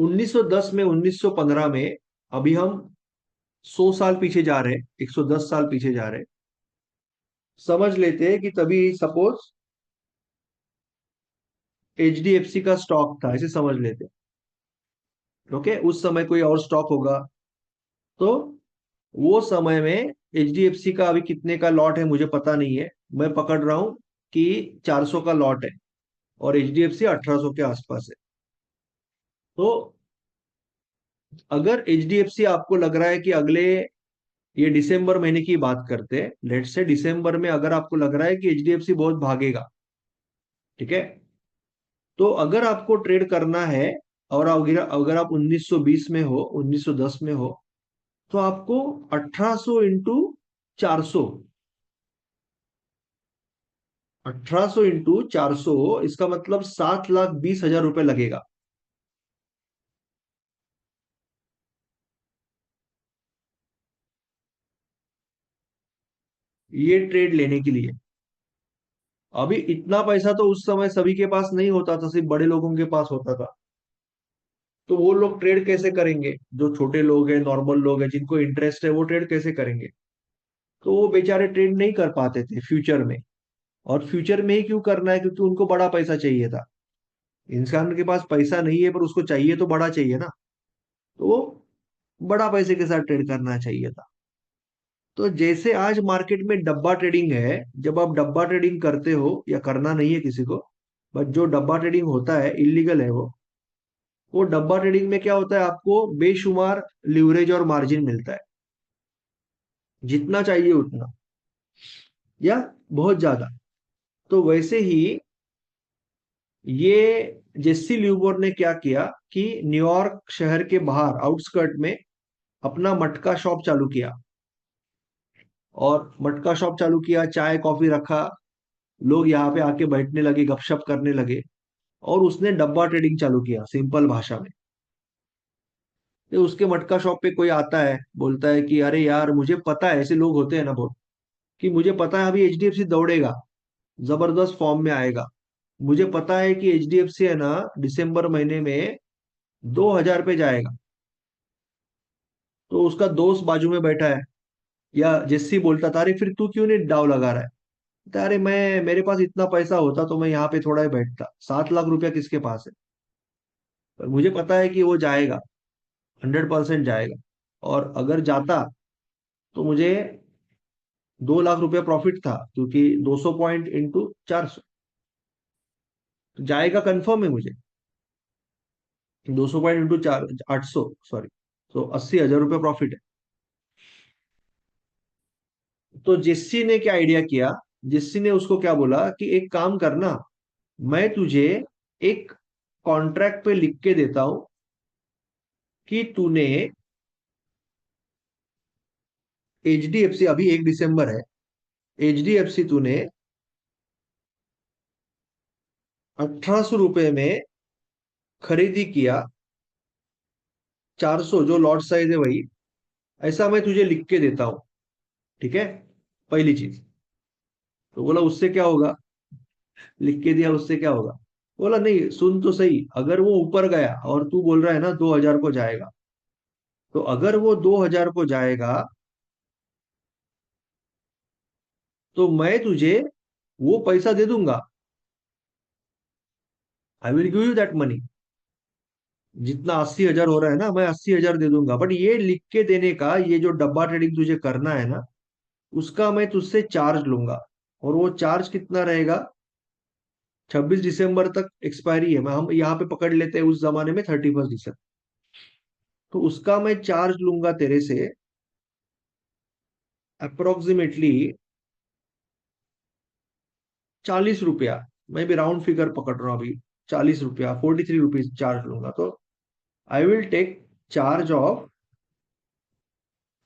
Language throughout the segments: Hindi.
1910 में, 1915 में, अभी हम 100 साल पीछे जा रहे हैं, 110 साल पीछे जा रहे हैं। समझ लेते हैं कि तभी सपोज एचडीएफसी का स्टॉक था, ऐसे समझ लेते हैं। ओके, उस समय कोई और स्टॉक होगा, तो वो समय में एचडीएफसी का अभी कितने का लॉट है मुझे पता नहीं है, मैं पकड़ रहा हूं कि 400 का लॉट है, और एचडीएफसी 1800 के आसपास है। तो अगर एचडीएफसी आपको लग रहा है कि अगले, ये दिसंबर महीने की बात करते हैं, लेट से दिसंबर में अगर आपको लग रहा है कि एचडीएफसी बहुत भागेगा, ठीक है, तो अगर आपको ट्रेड करना है, और अगर अगर आप 1920 में हो, 1910 में हो, तो आपको 1800 इंटू 400, 1800 इंटू 400, इसका मतलब 7,20,000 रुपए लगेगा ये ट्रेड लेने के लिए। अभी इतना पैसा तो उस समय सभी के पास नहीं होता था, सिर्फ बड़े लोगों के पास होता था। तो वो लोग ट्रेड कैसे करेंगे, जो छोटे लोग हैं, नॉर्मल लोग हैं, जिनको इंटरेस्ट है, वो ट्रेड कैसे करेंगे? तो वो बेचारे ट्रेड नहीं कर पाते थे फ्यूचर में। और फ्यूचर में ही क्यों करना है? क्योंकि उनको बड़ा पैसा चाहिए था। इंसान के पास पैसा नहीं है, पर उसको चाहिए तो बड़ा चाहिए ना, तो वो बड़ा पैसे के साथ ट्रेड करना चाहिए था। तो जैसे आज मार्केट में डब्बा ट्रेडिंग है, जब आप डब्बा ट्रेडिंग करते हो, या करना नहीं है किसी को, बट जो डब्बा ट्रेडिंग होता है इलीगल है वो डब्बा ट्रेडिंग में क्या होता है, आपको बेशुमार लिवरेज और मार्जिन मिलता है, जितना चाहिए उतना, या बहुत ज्यादा। तो वैसे ही ये जेस्सी ल्यूबोर ने क्या किया कि न्यूयॉर्क शहर के बाहर आउटस्कर्ट में अपना मटका शॉप चालू किया, और मटका शॉप चालू किया, चाय कॉफी रखा, लोग यहाँ पे आके बैठने लगे, गपशप करने लगे, और उसने डब्बा ट्रेडिंग चालू किया सिंपल भाषा में। तो उसके मटका शॉप पे कोई आता है, बोलता है कि अरे यार मुझे पता है, ऐसे लोग होते हैं ना बहुत, कि मुझे पता है अभी एचडीएफसी दौड़ेगा, जबरदस्त फॉर्म में आएगा। मुझे पता है कि एचडीएफसी है ना, दिसंबर महीने में 2,000 पे जाएगा। तो उसका दोस्त बाजू में बैठा है, या जेस्सी बोलता था, अरे फिर तू क्यों नहीं दाव लगा रहा है? कहता, अरे मैं, मेरे पास इतना पैसा होता तो मैं यहाँ पे थोड़ा ही बैठता, 7 लाख रुपया किसके पास है? पर मुझे पता है कि वो जाएगा, 100% जाएगा। और अगर जाता तो मुझे 2 लाख रुपया प्रॉफिट था, क्योंकि 200 पॉइंट इंटू 400, जाएगा कंफर्म है मुझे। 200 पॉइंट इंटू 800, सॉरी, तो 80,000 रुपये प्रॉफिट है। तो जेस्सी ने क्या आइडिया किया, जेस्सी ने उसको क्या बोला कि एक काम करना, मैं तुझे एक कॉन्ट्रैक्ट पे लिख के देता हूं कि तूने एचडीएफसी, अभी 1 दिसंबर है, एचडीएफसी तूने 1800 रुपये में खरीदी किया, 400 जो लॉट साइज है वही, ऐसा मैं तुझे लिख के देता हूं, ठीक है, पहली चीज। तो बोला उससे क्या होगा, लिख के दिया उससे क्या होगा? बोला नहीं, सुन तो सही, अगर वो ऊपर गया और तू बोल रहा है ना 2,000 को जाएगा, तो अगर वो 2,000 को जाएगा, तो मैं तुझे वो पैसा दे दूंगा, I will give you that money. जितना 80,000 हो रहा है ना, मैं 80,000 दे दूंगा, बट ये लिख के देने का, ये जो डब्बा ट्रेडिंग तुझे करना है ना, उसका मैं तुझसे चार्ज लूंगा। और वो चार्ज कितना रहेगा? 26 दिसंबर तक एक्सपायरी है, मैं हम यहाँ पे पकड़ लेते हैं उस जमाने में 31 दिसंबर। तो उसका मैं चार्ज लूंगा तेरे से अप्रोक्सीमेटली 40 रुपया। मैं भी राउंड फिगर पकड़ रहा हूँ अभी, 40 रुपया, 43 रुपीज चार्ज लूंगा। तो I will take charge of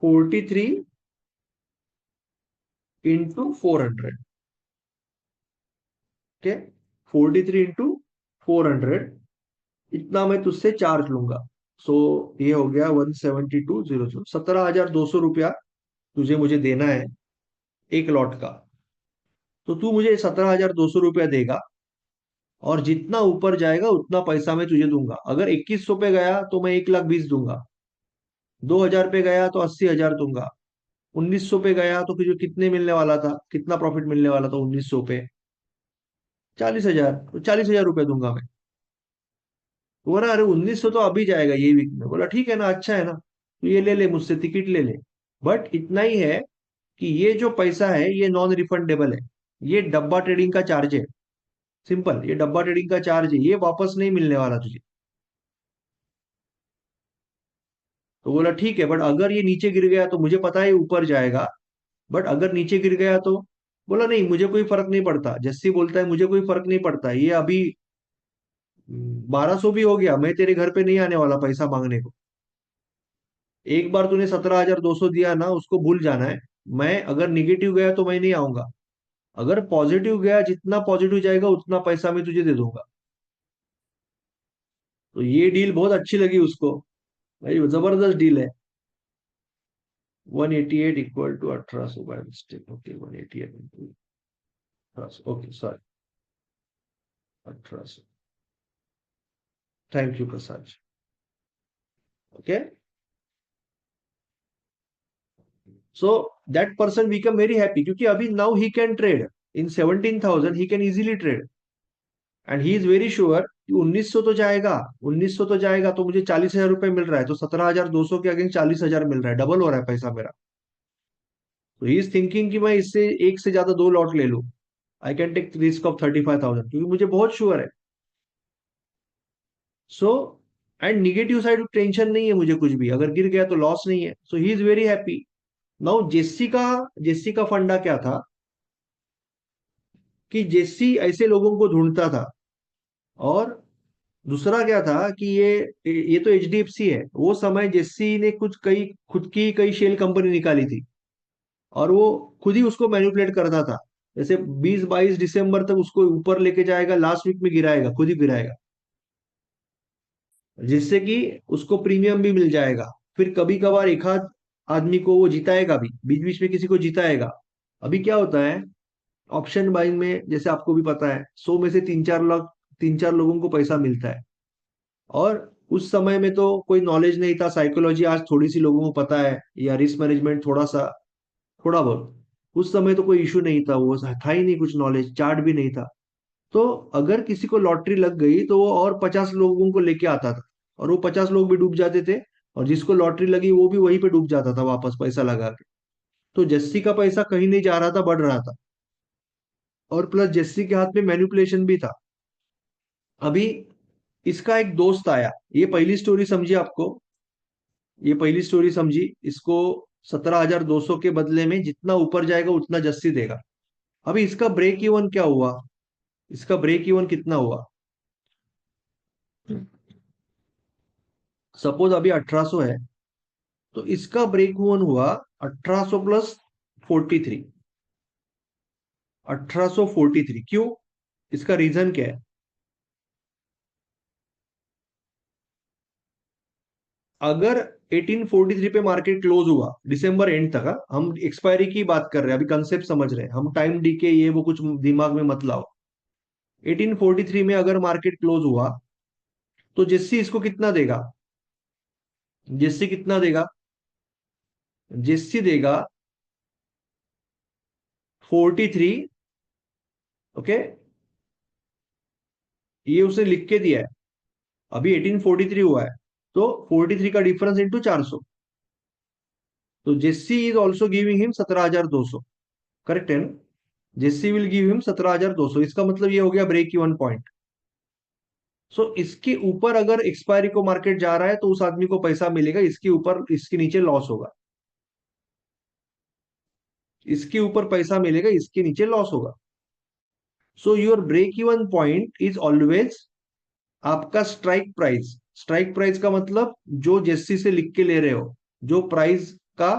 43 into 400, ठीक है, 43 इंटू 400, इतना मैं तुझसे चार्ज लूंगा। सो ये हो गया 172,000, 17,200 रुपया तुझे मुझे देना है एक लॉट का। तो तू मुझे 17,200 रुपया देगा, और जितना ऊपर जाएगा उतना पैसा मैं तुझे दूंगा। अगर 2100 पे गया तो मैं 1,20,000 दूंगा। 2000 पे गया तो 80,000 दूंगा। 1900 पे गया तो फिर कितने मिलने वाला था, कितना प्रॉफिट मिलने वाला था 1900 पे? 40,000। तो 40,000 रुपये दूंगा मैं। तो बोला अरे 1900 तो अभी जाएगा ये वीक में। बोला ठीक है ना, अच्छा है ना, तो ये ले ले मुझसे, टिकट ले ले। बट इतना ही है कि ये जो पैसा है ये नॉन रिफंडेबल है। ये डब्बा ट्रेडिंग का चार्ज है। सिंपल, ये डब्बा ट्रेडिंग का चार्ज है, ये वापस नहीं मिलने वाला तुझे। तो बोला ठीक है, बट अगर ये नीचे गिर गया तो मुझे पता है ऊपर जाएगा, बट अगर नीचे गिर गया तो? बोला नहीं, मुझे कोई फर्क नहीं पड़ता। जस्सी बोलता है मुझे कोई फर्क नहीं पड़ता, ये अभी 1200 भी हो गया, मैं तेरे घर पे नहीं आने वाला पैसा मांगने को। एक बार तूने 17,200 दिया ना, उसको भूल जाना है। मैं अगर निगेटिव गया तो मैं नहीं आऊंगा। अगर पॉजिटिव गया, जितना पॉजिटिव जाएगा उतना पैसा मैं तुझे दे दूंगा। तो ये डील बहुत अच्छी लगी उसको। भाई जबरदस्त डील है। 188 equal to 1800 by mistake. Okay 188 into 1800। Okay sorry, 1800। Thank you Prasad. Okay, so that person become very happy, क्योंकि अभी now he can trade in 17,000, he can easily trade. And he is very sure कि 1900 तो जाएगा। 1900 तो जाएगा तो मुझे 40,000 रुपये मिल रहा है, तो 17,200 के अगेंस्ट 40,000 मिल रहा है, डबल हो रहा है पैसा मेरा। तो ही इज थिंकिंग कि मैं इससे एक से ज्यादा दो लॉट ले लूं। I can take risk of 35,000, क्योंकि मुझे बहुत श्योर है। So and negative side tension नहीं है मुझे कुछ भी, अगर गिर गया तो लॉस नहीं है। So he is very happy. Now Jassi का फंडा क्या था कि जेस्सी ऐसे लोगों को ढूंढता था। और दूसरा क्या था कि ये तो एचडीएफसी है, वो समय जेस्सी ने कुछ कई खुद की कई शेल कंपनी निकाली थी, और वो खुद ही उसको मैनिपुलेट करता था। जैसे 20-22 दिसंबर तक उसको ऊपर लेके जाएगा, लास्ट वीक में गिराएगा, खुद ही गिराएगा, जिससे कि उसको प्रीमियम भी मिल जाएगा। फिर कभी कभार एक आध आदमी को वो जिताएगा भी, बीच बीच में किसी को जिताएगा। अभी क्या होता है ऑप्शन बाइंग में, जैसे आपको भी पता है, 100 में से 3-4 लाख, 3-4 लोगों को पैसा मिलता है। और उस समय में तो कोई नॉलेज नहीं था, साइकोलॉजी आज थोड़ी सी लोगों को पता है, या रिस्क मैनेजमेंट थोड़ा सा, थोड़ा बहुत। उस समय तो कोई इशू नहीं था, वो था ही नहीं कुछ नॉलेज, चार्ट भी नहीं था। तो अगर किसी को लॉटरी लग गई तो वो और 50 लोगों को लेके आता था, और वो 50 लोग भी डूब जाते थे। और जिसको लॉटरी लगी वो भी वहीं पे डूब जाता था वापस पैसा लगा के। तो जस्सी का पैसा कहीं नहीं जा रहा था, बढ़ रहा था। और प्लस जस्सी के हाथ में मैनिपुलेशन भी था। अभी इसका एक दोस्त आया, ये पहली स्टोरी समझी आपको, ये पहली स्टोरी समझी इसको। 17,200 के बदले में जितना ऊपर जाएगा उतना जस्सी देगा। अभी इसका ब्रेक इवन क्या हुआ, इसका ब्रेक इवन कितना हुआ? सपोज अभी 1800 है, तो इसका ब्रेक इवन हुआ 1800 प्लस 43। 1843 क्यों? इसका रीजन क्या है? अगर 1843 पे मार्केट क्लोज हुआ दिसंबर एंड तक, हाँ, हम एक्सपायरी की बात कर रहे हैं, अभी कंसेप्ट समझ रहे हैं हम, टाइम डीके ये वो कुछ दिमाग में मत लाओ। 1843 में अगर मार्केट क्लोज हुआ तो जेस्सी इसको कितना देगा? जेस्सी कितना देगा? जेस्सी देगा 43। ओके, ये उसने लिख के दिया है। अभी 1843 हुआ है, तो 43 का डिफरेंस इंटू 400। तो Jessie is also giving him 17,200। Correct है ना? जेस्सी विल गिव हिम 17,200, इसका मतलब ये हो गया ब्रेक इवन पॉइंट। सो इसके ऊपर अगर एक्सपायरी को मार्केट जा रहा है तो उस आदमी को पैसा मिलेगा, इसके ऊपर इसके नीचे लॉस होगा। इसके ऊपर पैसा मिलेगा, इसके नीचे लॉस होगा। So your break even point is always आपका स्ट्राइक प्राइस। स्ट्राइक प्राइस का मतलब जो जेस्सी से लिख के ले रहे हो, जो प्राइस का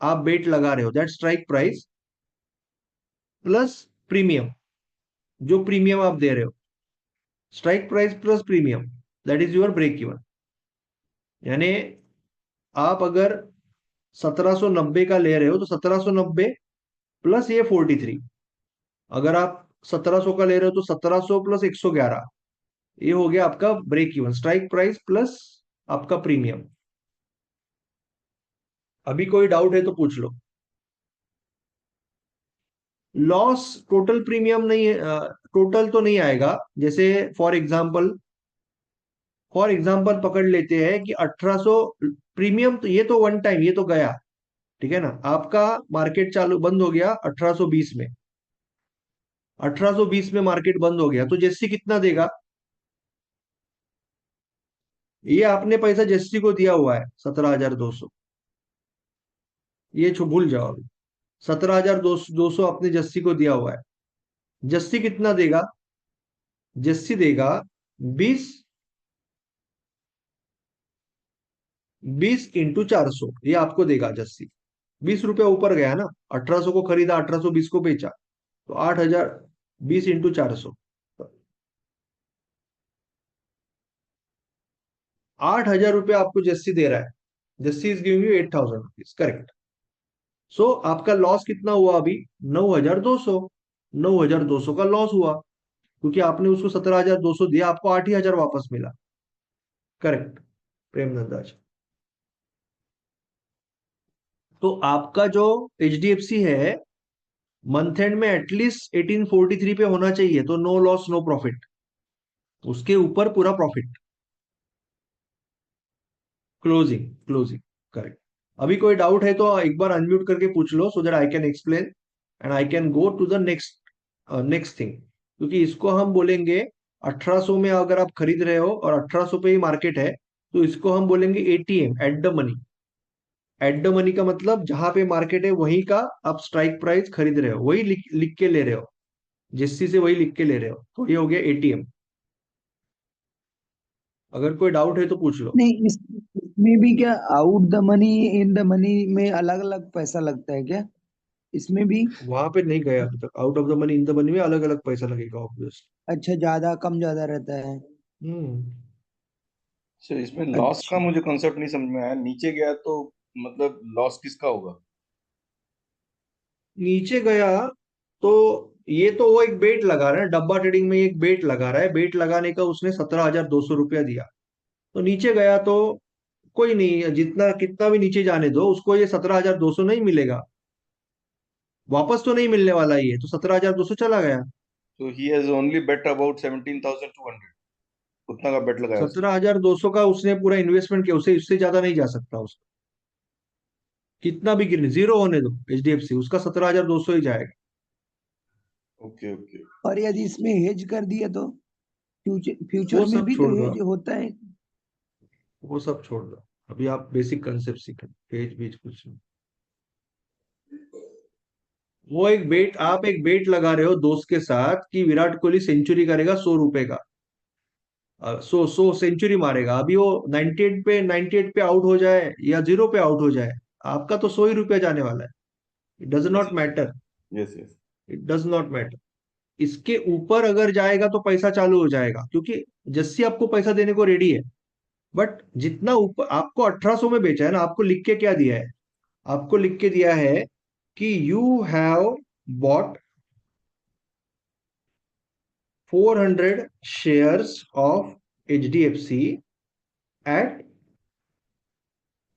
आप बेट लगा रहे हो, that strike price plus premium, जो प्रीमियम आप दे रहे हो। Strike price plus premium, that is your break even. यानी आप अगर 1790 का ले रहे हो तो 1790 प्लस ये 43। अगर आप 1700 का ले रहे हो तो 1700 प्लस 111, ये हो गया आपका break even, strike price plus आपका प्रीमियम। अभी कोई डाउट है तो पूछ लो। लॉस टोटल प्रीमियम नहीं है, टोटल तो नहीं आएगा। जैसे फॉर एग्जांपल पकड़ लेते हैं कि 1800 प्रीमियम, तो ये तो वन टाइम, ये तो गया, ठीक है ना। आपका मार्केट चालू बंद हो गया 1820 में, 1820 में मार्केट बंद हो गया, तो जेस्सी कितना देगा? ये आपने पैसा जेस्सी को दिया हुआ है 17,200, ये भूल जाओ अभी। 17,200 आपने जस्सी को दिया हुआ है। जस्सी कितना देगा? जस्सी देगा 20, 20 × 400, ये आपको देगा जस्सी। 20 रुपया ऊपर गया ना, 1800 को खरीदा, 1820 को बेचा, तो 8,000, 20 × 400, 8,000 रुपया आपको जस्सी दे रहा है। Jassi is giving you 8,000 rupees, correct. So आपका लॉस कितना हुआ अभी? 9,200, 9,200 का लॉस हुआ, क्योंकि आपने उसको 17,200 दिया, आपको 8,000 वापस मिला, करेक्ट प्रेम नंदाज। तो आपका जो एचडीएफसी है, मंथ एंड में एटलीस्ट 1843 पे होना चाहिए, तो नो लॉस नो प्रॉफिट, उसके ऊपर पूरा प्रॉफिट। Closing, closing, correct. अभी कोई डाउट है तो एक बार अनम्यूट करके पूछ लो, so that I can explain and I can go to the next next thing. क्योंकि इसको हम बोलेंगे 1800 में अगर आप खरीद रहे हो और 1800 पे ही मार्केट है, तो इसको हम बोलेंगे ATM, at the money. At the money का मतलब जहां पे मार्केट है वहीं का आप स्ट्राइक प्राइस खरीद रहे हो, वही लिख के ले रहे हो, जिससी से वही लिख के ले रहे हो, तो ये हो गया एटीएम। अगर कोई डाउट है तो पूछ लो। नहीं, इसमें भी क्या out the money in the money में अलग अलग पैसा लगता है क्या इसमें भी? वहां पे नहीं गया अभी तक, out of the money in the money में अलग अलग पैसा लगेगा ऑब्वियस। अच्छा, ज्यादा कम ज्यादा रहता है। हम्म। सर इसमें लॉस का अच्छा। मुझे कॉन्सेप्ट नहीं समझ में आया, नीचे गया तो मतलब लॉस किसका होगा? नीचे गया तो ये तो वो एक बेट लगा रहा है, डब्बा ट्रेडिंग में एक बेट लगा रहा है, बेट लगाने का उसने 17,200 रुपया दिया, तो नीचे गया तो कोई नहीं, जितना कितना भी नीचे जाने दो उसको, ये 17,200 नहीं मिलेगा, वापस तो नहीं मिलने वाला, ये तो 17,200 चला गया। तो he has only bet about 17,200, उतना का बेट लगाया उसने। 17,200 का उसने पूरा इन्वेस्टमेंट किया, उसे इससे ज्यादा नहीं जा सकता उसका, कितना भी गिरने, जीरो होने दो एचडीएफसी, उसका 17,200 ही जाएगा। Okay okay. और यदि इसमें हेज कर दिया तो फ्यूचर वो फ्यूचर में सब भी तो छोड़ दो, हेज होता है। वो सब छोड़ दो, अभी आप बेसिक कंसेप्ट सीखें, पेज बीज कुछ नहीं। वो एक बेट, आप एक बेट लगा रहे हो दोस्त के साथ कि विराट कोहली सेंचुरी करेगा 100 रुपए का, 100 सेंचुरी मारेगा, अभी वो 98 पे आउट हो जाए या जीरो पे आउट हो जाए, आपका तो 100 ही रुपया जाने वाला है। It does yes not matter, yes yes. It does not matter. इसके ऊपर अगर जाएगा तो पैसा चालू हो जाएगा, क्योंकि जस्सी आपको पैसा देने को रेडी है। बट जितना ऊपर आपको 1800 में बेचा है ना, आपको लिख के क्या दिया है? आपको लिख के दिया है कि you have bought 400 shares of HDFC at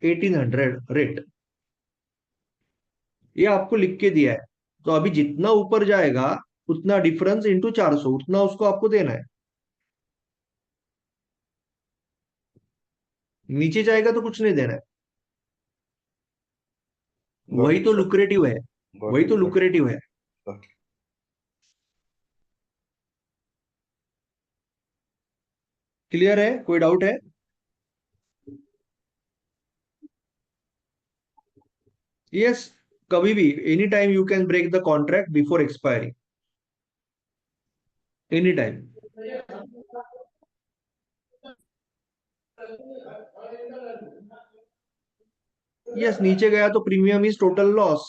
1800 rate, ये आपको लिख के दिया है। तो अभी जितना ऊपर जाएगा उतना डिफरेंस इंटू 400, उतना उसको आपको देना है। नीचे जाएगा तो कुछ नहीं देना है, गॉट वही इट तो सर। लुक्रेटिव है, गॉट वही इट तो गॉट लुक्रेटिव है। इट। क्लियर है? कोई डाउट है? यस, कभी भी, any time you can break the contract before expiry, any time. Yes, नीचे गया तो प्रीमियम इज टोटल लॉस,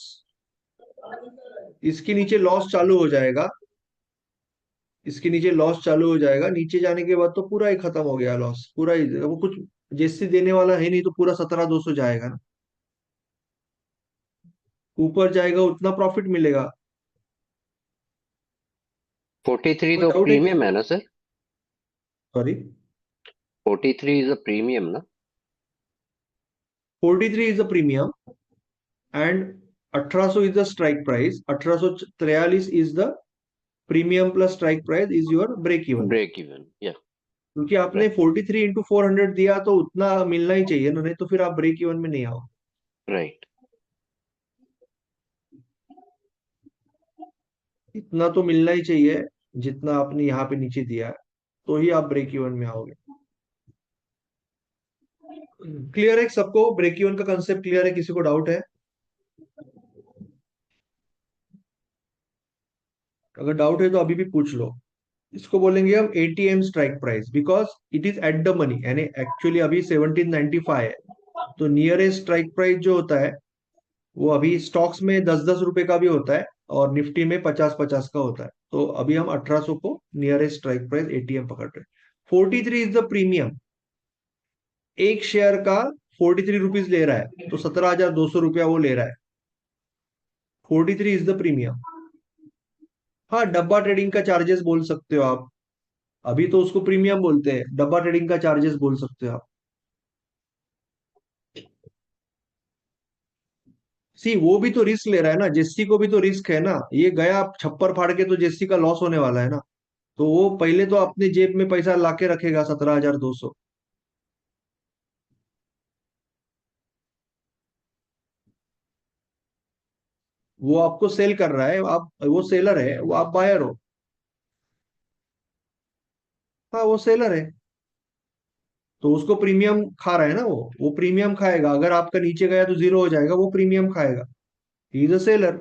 इसके नीचे लॉस चालू हो जाएगा, इसके नीचे लॉस चालू हो जाएगा, नीचे जाने के बाद तो पूरा ही खत्म हो गया लॉस, पूरा ही, वो कुछ जैसे देने वाला है नहीं, तो पूरा 17,200 जाएगा ना, ऊपर जाएगा उतना प्रॉफिट मिलेगा। 43 कोई तो डाउट है किसी प्रीमियम है को? ना sir? Sorry, 43 is a premium ना? 43 is the premium and 1800 is the strike price, 1843 is the premium plus strike price is your break even. Break even, yeah. क्योंकि आपने राइट। 43 इंटू 400 दिया तो उतना मिलना ही चाहिए ना, नहीं तो फिर आप ब्रेक इवन में नहीं आओ। राइट। इतना तो मिलना ही चाहिए जितना आपने यहाँ पे नीचे दिया है, तो ही आप ब्रेक इवन में आओगे। क्लियर है सबको? ब्रेक इवन का कंसेप्ट क्लियर है? किसी को डाउट है? अगर डाउट है तो अभी भी पूछ लो। इसको बोलेंगे हम ATM strike price, because it is at the money, यानी एक्चुअली अभी 1795 है, तो नियरेस्ट स्ट्राइक प्राइस जो होता है वो अभी स्टॉक्स में 10-10 रुपए का भी होता है और निफ्टी में 50-50 का होता है। तो अभी हम 1800 को नियरेस्ट स्ट्राइक प्राइस एटीएम पकड़ रहे हैं। 43 इज द प्रीमियम। एक शेयर का 43 रुपीज ले रहा है, तो 17,200 रुपया वो ले रहा है। 43 इज द प्रीमियम। हाँ, डब्बा ट्रेडिंग का चार्जेस बोल सकते हो आप, अभी तो उसको प्रीमियम बोलते हैं, डब्बा ट्रेडिंग का चार्जेस बोल सकते हो आप। सी, वो भी तो रिस्क ले रहा है ना, जेस्सी को भी तो रिस्क है ना, ये गया छप्पर फाड़ के तो जेस्सी का लॉस होने वाला है ना। तो वो पहले तो अपने जेब में पैसा लाके रखेगा 17,200। वो आपको सेल कर रहा है, आप वो सेलर है, वो आप बायर हो। हाँ, वो सेलर है, तो उसको प्रीमियम खा रहा है ना, वो प्रीमियम खाएगा। अगर आपका नीचे गया तो जीरो हो जाएगा, वो प्रीमियम खाएगा। ही इज अ सेलर।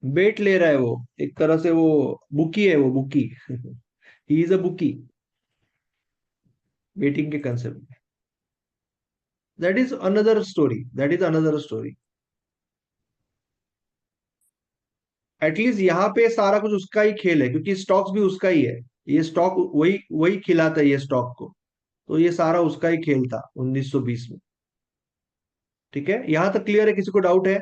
बेट ले रहा है वो, एक तरह से वो बुकी है, वो bookie. He is a bookie, betting के concept. That is another story, that is another story. At least यहाँ पे सारा कुछ उसका ही खेल है, क्योंकि स्टॉक्स भी उसका ही है। ये स्टॉक वही वही खिलाता है ये स्टॉक को, तो ये सारा उसका ही खेल था 1920 में। ठीक है, यहां तक क्लियर है? किसी को डाउट है?